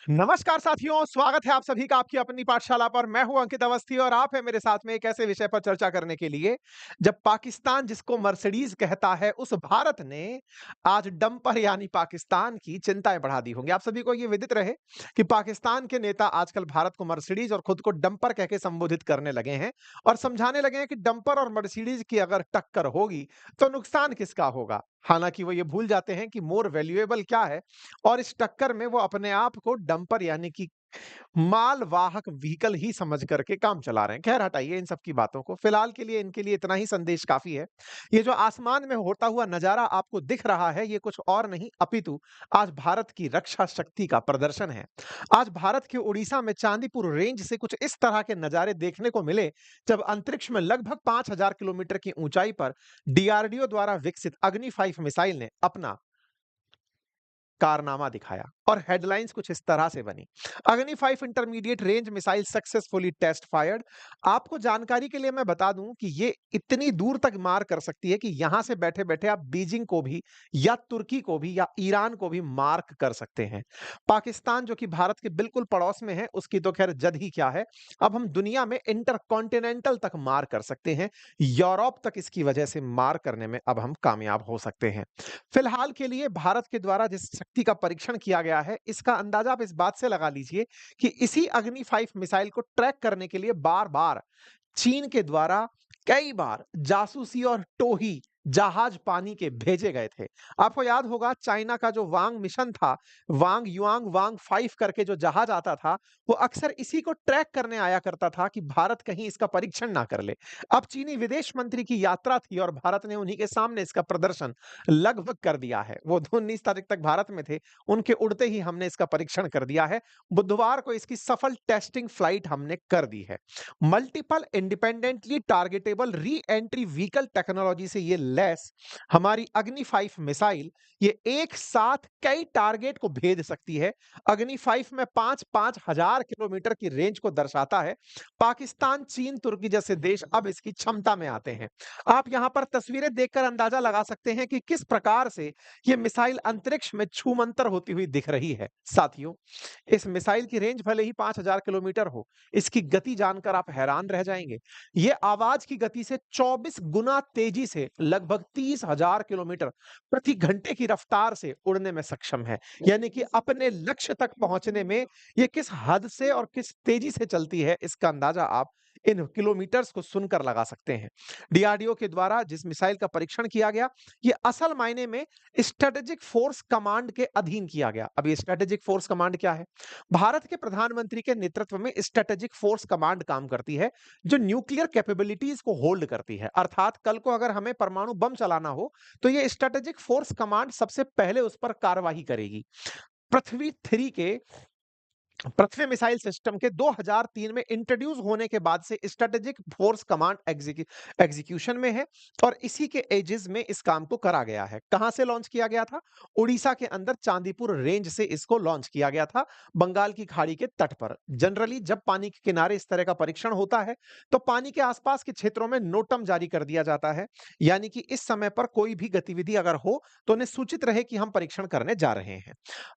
नमस्कार साथियों, स्वागत है आप सभी का आपकी अपनी पाठशाला पर। मैं हूं अंकित अवस्थी और आप हैं मेरे साथ में एक ऐसे विषय पर चर्चा करने के लिए जब पाकिस्तान जिसको मर्सिडीज कहता है, उस भारत ने आज डंपर यानी पाकिस्तान की चिंताएं बढ़ा दी होंगी। आप सभी को यह विदित रहे कि पाकिस्तान के नेता आजकल भारत को मर्सिडीज और खुद को डंपर कह के संबोधित करने लगे हैं और समझाने लगे हैं कि डंपर और मर्सिडीज की अगर टक्कर होगी तो नुकसान किसका होगा। हालांकि वो ये भूल जाते हैं कि मोर वैल्यूएबल क्या है और इस टक्कर में वो अपने आप को डंपर यानी कि मालवाहक व्हीकल ही समझ करके काम चला रहे हैं। खैर हटाइए इन सब की बातों को। फिलहाल के लिए इनके लिए इतना ही संदेश काफ़ी है। ये जो आसमान में होता हुआ नज़ारा आपको दिख रहा है, ये कुछ और नहीं अपितु आज भारत की रक्षा शक्ति का प्रदर्शन है। आज भारत के उड़ीसा में चांदीपुर रेंज से कुछ इस तरह के नज़ारे देखने को मिले, जब अंतरिक्ष में लगभग 5000 किलोमीटर की ऊंचाई पर डीआरडीओ द्वारा विकसित अग्नि 5 मिसाइल ने अपना कारनामा दिखाया और हेडलाइंस कुछ इस तरह से बनी। Agni 5 intermediate range missile successfully test fired. आपको जानकारी के लिए मैं बता दूं कि ये इतनी दूर तक मार कर सकती है कि यहां से बैठे बैठे आप बीजिंग को भी या तुर्की को भी या ईरान को भी मार्क कर सकते हैं। पाकिस्तान जो कि भारत के बिल्कुल पड़ोस में है, उसकी तो खैर जद ही क्या है। अब हम दुनिया में इंटरकॉन्टिनेंटल तक मार कर सकते हैं। यूरोप तक इसकी वजह से मार करने में अब हम कामयाब हो सकते हैं। फिलहाल के लिए भारत के द्वारा जिस शक्ति का परीक्षण किया गया है, इसका अंदाजा आप इस बात से लगा लीजिए कि इसी अग्नि 5 मिसाइल को ट्रैक करने के लिए बार-बार चीन के द्वारा कई बार जासूसी और टोही जहाज पानी के भेजे गए थे। आपको याद होगा चाइना का जो वांग मिशन था, वांग युआंग वांग 5 करके जो जहाज आता था, वो अक्सर इसी को ट्रैक करने आया करता था कि भारत कहीं इसका परीक्षण ना कर ले। अब चीनी विदेश मंत्री की यात्रा थी और भारत ने उन्हीं के सामने इसका प्रदर्शन लगभग कर दिया है। वो 19 तारीख तक भारत में थे, उनके उड़ते ही हमने इसका परीक्षण कर दिया है। बुधवार को इसकी सफल टेस्टिंग फ्लाइट हमने कर दी है। Multiple independently targetable re entry vehicle technology से ये लैस हमारी अग्नि 5 मिसाइल ये एक साथ कई टारगेट को भेद सकती है। अग्नि 5 में 5-5 हजार किलोमीटर की रेंज को दर्शाता है। पाकिस्तान, चीन, तुर्की जैसे देश अब इसकी क्षमता में आते हैं। आप यहां पर तस्वीरें देखकर अंदाजा लगा सकते हैं कि किस प्रकार से ये मिसाइल अंतरिक्ष में छूमंतर होती हुई दिख रही है। साथियों, इस मिसाइल की रेंज भले ही 5000 किलोमीटर हो, इसकी गति जानकर आप हैरान रह जाएंगे। ये आवाज की गति से 24 गुना तेजी से लगभग 30,000 किलोमीटर प्रति घंटे की रफ्तार से उड़ने में सक्षम है। यानी कि अपने लक्ष्य तक पहुंचने में ये किस हद से और किस तेजी से चलती है, इसका अंदाजा आप इन किलोमीटर्स को सुनकर लगा सकते हैं। डीआरडीओ के द्वारा जिस मिसाइल का परीक्षण किया गया, ये असल मायने में स्ट्रेटेजिक फोर्स कमांड के अधीन किया गया। अब ये स्ट्रेटेजिक फोर्स कमांड क्या है? भारत के प्रधानमंत्री के नेतृत्व में स्ट्रेटेजिक फोर्स कमांड काम करती है, जो न्यूक्लियर कैपेबिलिटीज को होल्ड करती है। अर्थात कल को अगर हमें परमाणु बम चलाना हो, तो ये स्ट्रेटेजिक फोर्स कमांड सबसे पहले उस पर कार्यवाही करेगी। पृथ्वी 3 के पृथ्वी मिसाइल सिस्टम के 2003 में इंट्रोड्यूस होने के बाद से स्ट्रेटेजिक फोर्स कमांड एग्जीक्यूशन में है और इसी के एजेस में इस काम को करा गया है। कहां से लॉन्च किया गया था? उड़ीसा के अंदर चांदीपुर रेंज से इसको लॉन्च किया गया था, बंगाल की खाड़ी के तट पर। जनरली जब पानी के किनारे इस तरह का परीक्षण होता है, तो पानी के आसपास के क्षेत्रों में नोटम जारी कर दिया जाता है, यानी कि इस समय पर कोई भी गतिविधि अगर हो तो उन्हें सूचित रहे कि हम परीक्षण करने जा रहे हैं।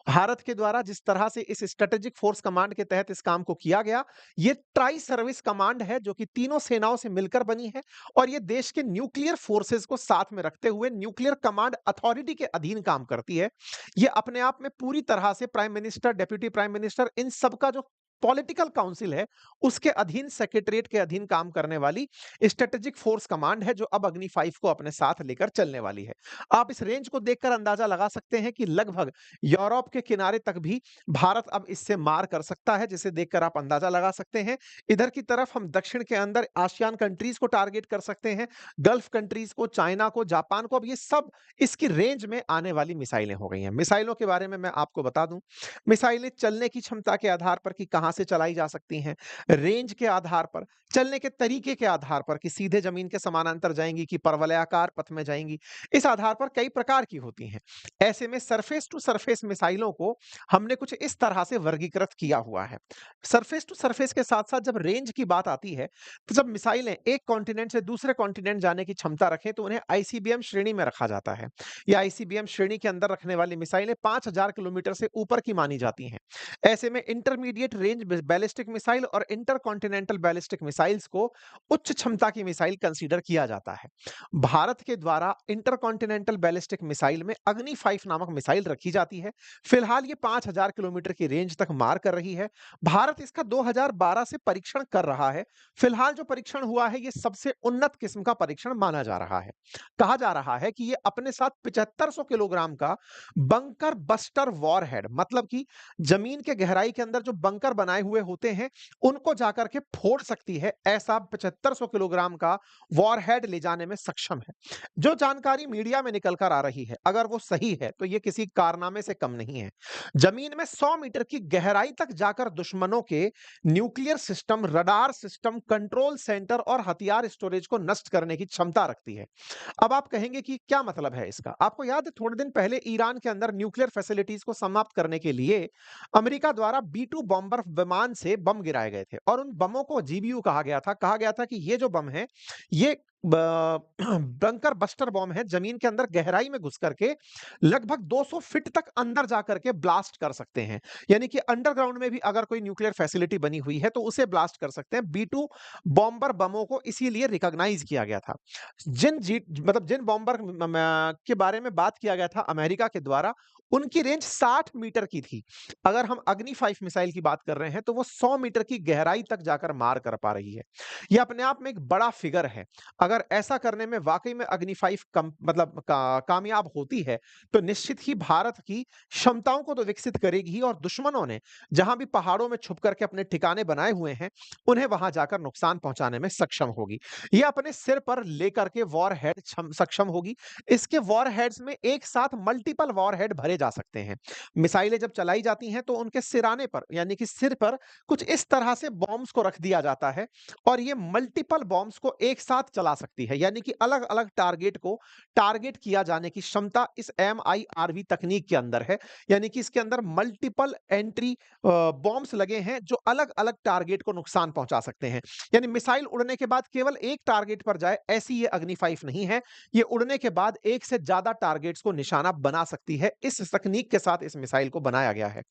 भारत के द्वारा जिस तरह से इस स्ट्रेटेजिक फोर्स कमांड के तहत इस काम को किया गया, ये ट्राई सर्विस कमांड है जो कि तीनों सेनाओं से मिलकर बनी है और ये देश के न्यूक्लियर फोर्सेस को साथ में रखते हुए न्यूक्लियर कमांड अथॉरिटी के अधीन काम करती है। ये अपने आप में पूरी तरह से prime minister, deputy prime minister in सबका जो पॉलिटिकल काउंसिल है, उसके अधीन सेक्रेटरीट के अधीन काम करने वाली स्ट्रेटेजिक फोर्स कमांड है, जो अब अग्नि 5 को अपने साथ लेकर चलने वाली है। आप इस रेंज को देखकर अंदाजा लगा सकते हैं कि लगभग यूरोप के किनारे तक भी भारत अब इससे मार कर सकता है, जिसे देखकर आप अंदाजा लगा सकते हैं। इधर की तरफ हम दक्षिण के अंदर आसियान कंट्रीज को टारगेट कर सकते हैं, गल्फ कंट्रीज को, चाइना को, जापान को। अब ये सब इसकी रेंज में आने वाली मिसाइलें हो गई हैं। मिसाइलों के बारे में मैं आपको बता दूं, मिसाइलें चलने की क्षमता के आधार पर कि कहां कहाँ से चलाई जा सकती हैं, रेंज के आधार पर, चलने के तरीके के आधार पर कि सीधे जमीन के समानांतर जाएँगी कि परवलयाकार पथ में जाएँगी, इस आधार पर कई प्रकार की होती हैं। ऐसे में सरफेस टू सरफेस मिसाइलों को हमने कुछ इस तरह से वर्गीकृत किया हुआ है। सरफेस टू सरफेस के साथ-साथ जब रेंज की बात आती है, तो जब मिसाइलें एक कॉन्टिनेंट से दूसरे कॉन्टिनेंट जाने की क्षमता रखें, तो उन्हें आईसीबीएम श्रेणी में रखा जाता है। ये आईसीबीएम श्रेणी के अंदर रखने वाली मिसाइलें 5000 किलोमीटर से ऊपर की मानी जाती हैं। ऐसे में इंटरमीडिएट रेंज बैलिस्टिक मिसाइल और इंटरकॉन्टिनेंटल बैलिस्टिक मिसाइल्स को उच्च क्षमता की मिसाइल कंसीडर किया जाता है। भारत के द्वारा इंटरकॉन्टिनेंटल बैलिस्टिक मिसाइल में अग्नि 5 नामक मिसाइल रखी जाती है। फिलहाल ये 5000 किलोमीटर की रेंज तक मार कर रही है। भारत इसका 2012 से परीक्षण कर रहा है। फिलहाल जो परीक्षण हुआ है, ये सबसे उन्नत किस्म का परीक्षण माना जा रहा है। कहा जा रहा है कि ये अपने साथ 7500 किलोग्राम का बंकर बस्टर वॉरहेड, मतलब कि जमीन के गहराई के अंदर जो बंकर बनाए हुए होते हैं, उनको जाकर के फोड़ सकती है, ऐसा 7500 किलोग्राम का वॉरहेड ले जाने में सक्षम है। जो जानकारी मीडिया में निकल कर आ रही है, अगर वो सही है, तो ये किसी कारनामे से कम नहीं है। जमीन में 100 मीटर की गहराई तक जाकर दुश्मनों के nuclear system, radar system, control centre और हथियार स्टोरेज को नष्ट करने की क्षमता रखती है। अब आप कहेंगे कि क्या मतलब है इसका? आपको याद है थोड़े दिन पहले ईरान के अंदर न्यूक्लियर फैसिलिटीज को समाप्त करने के लिए अमेरिका द्वारा बी-2 बॉम्बर विमान से बम गिराए गए थे और उन बमों को जीबीयू कहा गया था। कहा गया था कि ये जो बम है, ये बंकर बस्टर बॉम्ब है, जमीन के अंदर गहराई में घुस करके लगभग 200 फीट तक अंदर जाकर के ब्लास्ट कर सकते हैं। यानी कि अंडरग्राउंड में भी अगर कोई न्यूक्लियर फैसिलिटी बनी हुई है, तो उसे ब्लास्ट कर सकते हैं। बी-2 बॉम्बर बमों को इसीलिए रिकॉग्नाइज किया गया था। जिन बॉम्बर के बारे में बात किया गया था अमेरिका के द्वारा, उनकी रेंज 60 मीटर की थी। अगर हम अग्नि 5 मिसाइल की बात कर रहे हैं, तो वो 100 मीटर की गहराई तक जाकर मार कर पा रही है। ये अपने आप में एक बड़ा फिगर है। अगर ऐसा करने में वाकई में अग्नि 5 कामयाब होती है, तो निश्चित ही भारत की क्षमताओं को तो विकसित करेगी ही, और दुश्मनों ने जहां भी पहाड़ों में छुप करके अपने ठिकाने बनाए हुए हैं, उन्हें वहां जाकर नुकसान पहुंचाने में सक्षम होगी। ये अपने सिर पर लेकर के वॉर हेड सक्षम होगी। इसके वॉर हेड्स में एक साथ मल्टीपल वॉर हेड भरे जा सकते हैं। मिसाइलें जब चलाई जाती हैं, तो उनके सिराने पर यानी कि सिर पर कुछ इस तरह से बॉम्ब्स को रख दिया जाता है, और ये मल्टीपल बॉम्ब्स को एक साथ चला सकती है। यानी कि अलग-अलग टारगेट को टारगेट किया जाने की क्षमता इस एमआईआरवी तकनीक के अंदर है। यानी कि इसके अंदर मल्टीपल एंट्री बॉम्ब्स लगे हैं, जो अलग-अलग टारगेट को नुकसान पहुंचा सकते हैं। यानी मिसाइल उड़ने के बाद केवल एक टारगेट पर जाए, ऐसी ये अग्नि 5 नहीं है। ये उड़ने के बाद एक से ज्यादा टारगेट्स को निशाना बना सकती है। इस तकनीक के साथ इस मिसाइल को बनाया गया है।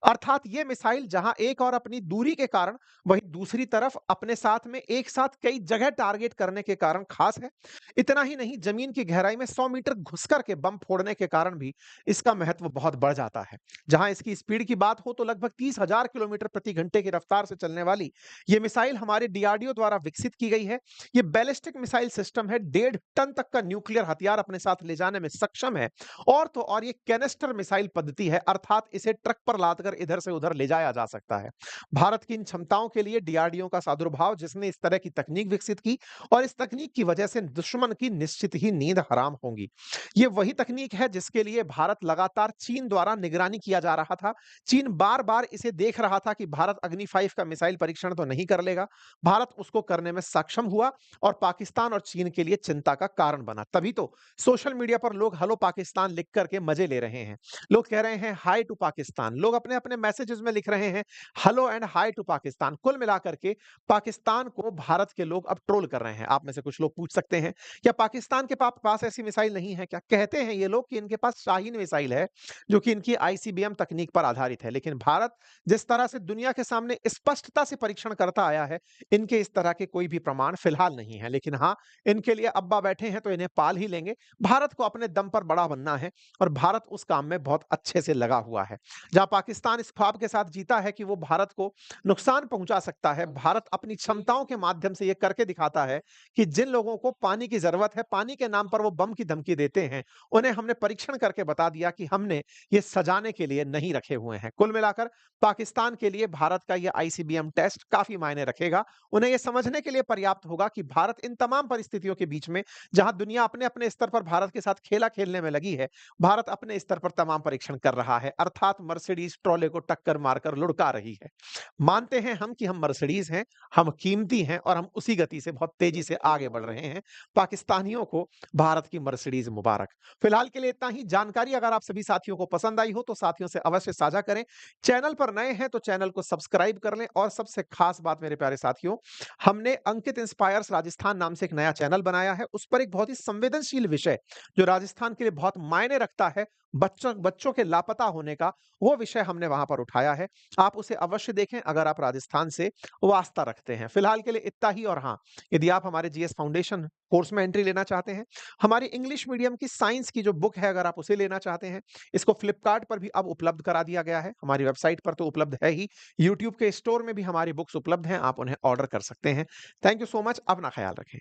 अर्थात ये मिसाइल जहां एक और अपनी दूरी के कारण, वहीं दूसरी तरफ अपने साथ में एक साथ कई जगह टारगेट करने के कारण खास है। इतना ही नहीं, जमीन की गहराई में 100 मीटर घुसकर के बम फोड़ने के कारण भी इसका महत्व बहुत बढ़ जाता है। जहां इसकी स्पीड की बात हो, तो लगभग 30,000 किलोमीटर प्रति घंटे की रफ्तार से चलने वाली ये मिसाइल हमारे डीआरडीओ द्वारा विकसित की गई है। ये बैलिस्टिक मिसाइल सिस्टम है, 1.5 टन तक का न्यूक्लियर हथियार अपने साथ ले जाने में सक्षम है। और तो और ये कैनिस्टर मिसाइल पद्धति है, अर्थात इसे ट्रक पर लादकर इधर से उधर ले जाया जा सकता है। भारत की इन क्षमताओं के लिए डीआरडीओ का सादुर्भाव, जिसने इस तरह की तकनीक विकसित की, और इस तकनीक की वजह से दुश्मन की निश्चित ही नींद हराम होगी। ये वही तकनीक है जिसके लिए भारत लगातार चीन द्वारा निगरानी किया जा रहा था। चीन बार-बार इसे देख रहा था कि भारत अग्नि 5 का मिसाइल परीक्षण तो नहीं कर लेगा। भारत उसको करने में सक्षम हुआ, और पाकिस्तान और चीन के लिए चिंता का कारण बना। तभी तो सोशल मीडिया पर लोग हेलो पाकिस्तान लिख करके मजे ले रहे हैं। लोग कह रहे हैं हाय टू पाकिस्तान। लोग अपने-अपने मैसेजेस में लिख रहे हैं hello and hi to Pakistan. कुल मिलाकर के पाकिस्तान को भारत के लोग अब ट्रोल कर रहे हैं। आप में से कुछ लोग पूछ सकते हैं, क्या पाकिस्तान के पास ऐसी मिसाइल नहीं है क्या? कहते हैं ये लोग कि इनके पास शाहीन मिसाइल है, जो कि इनकी आईसीबीएम तकनीक पर आधारित है। लेकिन भारत जिस तरह से दुनिया के सामने स्पष्टता से परीक्षण करता आया है, इनके इस तरह के कोई भी प्रमाण फिलहाल नहीं है। लेकिन हाँ, इनके लिए अब्बा बैठे हैं, तो इन्हें पाल ही लेंगे। भारत को अपने दम पर बड़ा बनना है, और भारत उस काम में बहुत अच्छे से लगा हुआ है। जहां पाकिस्तान इस ख्वाब के साथ जीता है कि वो भारत को नुकसान पहुंचा सकता है, भारत अपनी क्षमताओं के माध्यम से ये करके दिखाता है कि जिन लोगों को पानी की जरूरत है, पानी के नाम पर वो बम की धमकी देते हैं, उन्हें हमने परीक्षण करके बता दिया कि हमने ये सजाने के लिए नहीं रखे हुए हैं। कुल मिलाकर पाकिस्तान के लिए भारत का ये आईसीबीएम टेस्ट काफी मायने रखेगा। उन्हें ये समझने के लिए पर्याप्त होगा कि भारत इन तमाम परिस्थितियों के बीच में, जहां दुनिया अपने अपने स्तर पर भारत के साथ खेला खेलने में लगी है, भारत अपने स्तर पर तमाम परीक्षण कर रहा है, अर्थात मर्सिडीज ट्रोले को टक्कर मारकर लुढ़का रही है। मानते हैं हम कि हम मर्सिडीज हैं, हम कीमती हैं और हम उसी गति से बहुत तेजी से आगे बढ़ रहे हैं। पाकिस्तानियों को भारत की मर्सिडीज मुबारक। फिलहाल के लिए इतना ही। जानकारी अगर आप सभी साथियों को पसंद आई हो तो साथियों से अवश्य साझा करें। चैनल पर नए हैं तो चैनल को सब्सक्राइब कर लें और सबसे खास बात मेरे प्यारे साथियों, हमने अंकित इंस्पायर्स राजस्थान नाम से एक नया चैनल बनाया है। उस पर एक बहुत ही संवेदनशील विषय जो राजस्थान के लिए बहुत मायने रखता है, बच्चों बच्चों के लापता होने का, वो विषय हमने वहां पर उठाया है। आप उसे अवश्य देखें अगर आप राजस्थान से वास्ता रखते हैं। फिलहाल के लिए इतना ही। और हाँ, यदि आप हमारे जीएस फाउंडेशन कोर्स में एंट्री लेना चाहते हैं, हमारी इंग्लिश मीडियम की साइंस की जो बुक है अगर आप उसे लेना चाहते हैं, इसको फ्लिपकार्ट पर भी अब उपलब्ध करा दिया गया है। हमारी वेबसाइट पर तो उपलब्ध है ही, यूट्यूब के स्टोर में भी हमारी बुक्स उपलब्ध हैं, आप उन्हें ऑर्डर कर सकते हैं। Thank you so much. अपना ख्याल रखें।